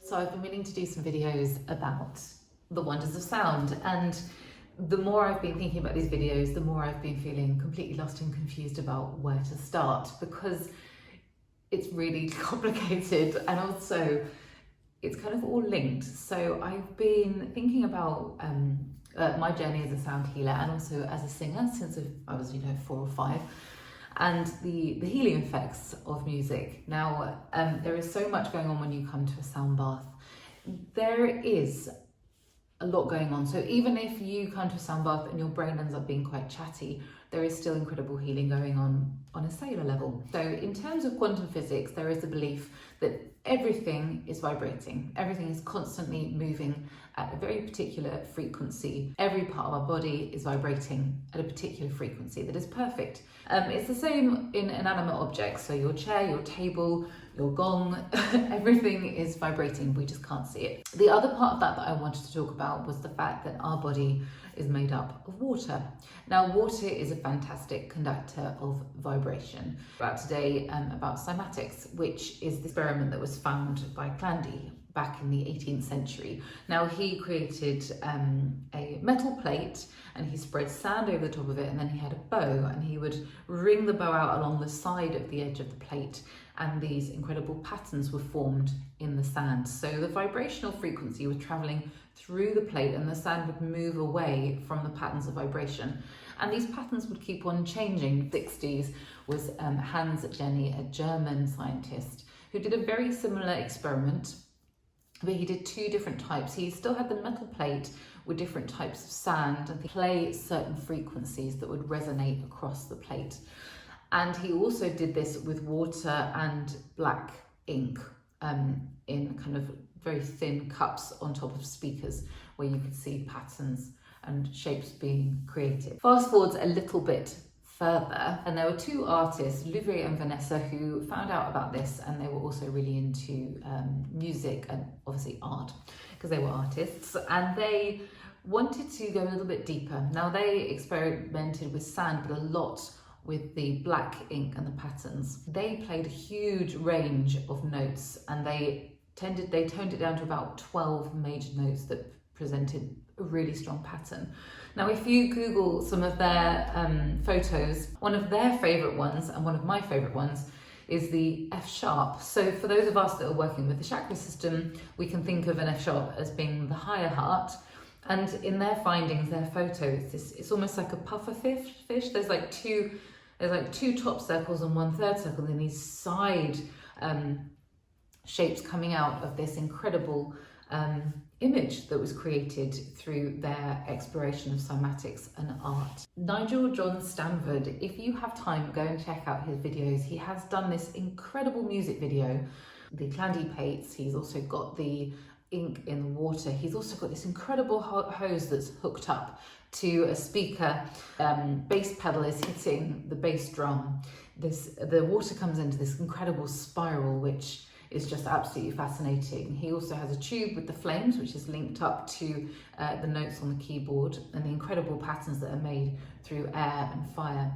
So I've been meaning to do some videos about the wonders of sound, and the more I've been thinking about these videos, the more I've been feeling completely lost and confused about where to start, because it's really complicated and also it's kind of all linked. So I've been thinking about my journey as a sound healer and also as a singer since I was 4 or 5, and the healing effects of music. Now there is so much going on when you come to a sound bath. There is a lot going on. So even if you come to a sound bath and your brain ends up being quite chatty, there is still incredible healing going on a cellular level. So in terms of quantum physics, there is a belief that everything is vibrating. Everything is constantly moving at a very particular frequency. Every part of our body is vibrating at a particular frequency that is perfect. It's the same in inanimate objects. So your chair, your table, your gong, everything is vibrating, we just can't see it. The other part of that I wanted to talk about was the fact that our body is made up of water. Now, water is a fantastic conductor of vibration. About today, about cymatics, which is the experiment that was found by Clandy back in the 18th century. Now, he created a metal plate and he spread sand over the top of it, and then he had a bow and he would ring the bow out along the side of the edge of the plate, and these incredible patterns were formed in the sand. So the vibrational frequency was traveling through the plate and the sand would move away from the patterns of vibration. And these patterns would keep on changing. The 60s was Hans Jenny, a German scientist, who did a very similar experiment, but he did 2 different types. He still had the metal plate with different types of sand and play certain frequencies that would resonate across the plate. And he also did this with water and black ink in kind of very thin cups on top of speakers where you could see patterns and shapes being created. Fast forwards a little bit further, and there were 2 artists, Olivier and Vanessa, who found out about this, and they were also really into music and obviously art because they were artists, and they wanted to go a little bit deeper. Now, they experimented with sand, but a lot with the black ink and the patterns. They played a huge range of notes, and they toned it down to about 12 major notes that presented a really strong pattern. Now, if you Google some of their photos, one of their favorite ones and one of my favorite ones is the F sharp. So for those of us that are working with the chakra system, we can think of an F sharp as being the higher heart. And in their findings, their photos, it's almost like a puffer fish. There's like two top circles and 1/3 circle, and these side shapes coming out of this incredible image that was created through their exploration of cymatics and art. Nigel John Stanford, if you have time, go and check out his videos. He has done this incredible music video, the Clandy plates. He's also got the ink in the water. He's also got this incredible hose that's hooked up to a speaker. Bass pedal is hitting the bass drum. The water comes into this incredible spiral, which is just absolutely fascinating. He also has a tube with the flames, which is linked up to the notes on the keyboard, and the incredible patterns that are made through air and fire.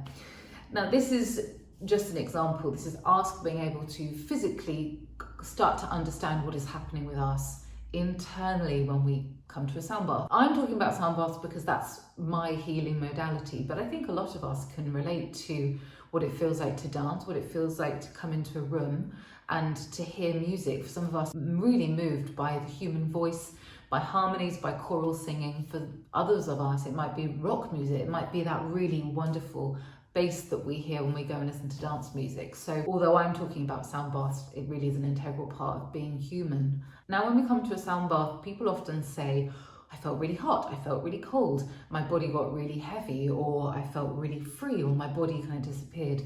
Now, this is just an example. This is us being able to physically start to understand what is happening with us internally when we come to a sound bath. I'm talking about sound baths because that's my healing modality, but I think a lot of us can relate to what it feels like to dance, what it feels like to come into a room and to hear music. For some of us, really moved by the human voice, by harmonies, by choral singing. For others of us, it might be rock music. It might be that really wonderful bass that we hear when we go and listen to dance music. So although I'm talking about sound baths, it really is an integral part of being human. Now, when we come to a sound bath, people often say, I felt really hot, I felt really cold, my body got really heavy, or I felt really free, or my body kind of disappeared.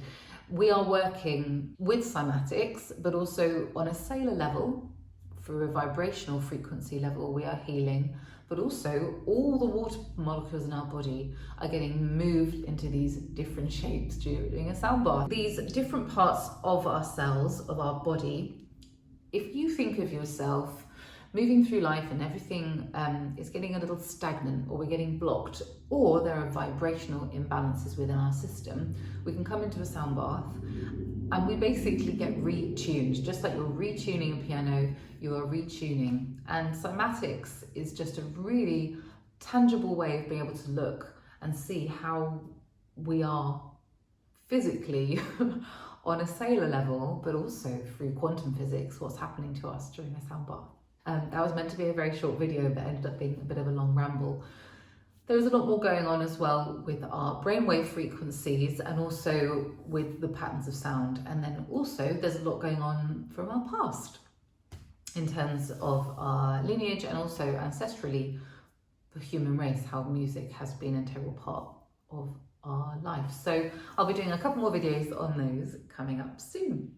We are working with cymatics, but also on a cellular level, for a vibrational frequency level, we are healing, but also all the water molecules in our body are getting moved into these different shapes during a sound bath. These different parts of ourselves, of our body, if you think of yourself moving through life and everything is getting a little stagnant, or we're getting blocked, or there are vibrational imbalances within our system, we can come into a sound bath and we basically get retuned. Just like you're retuning a piano, you are retuning. And cymatics is just a really tangible way of being able to look and see how we are physically on a cellular level, but also through quantum physics, what's happening to us during a sound bath. That was meant to be a very short video, but ended up being a bit of a long ramble. There's a lot more going on as well with our brainwave frequencies and also with the patterns of sound. And then also there's a lot going on from our past in terms of our lineage and also ancestrally the human race, how music has been an integral part of our life. So I'll be doing a couple more videos on those coming up soon.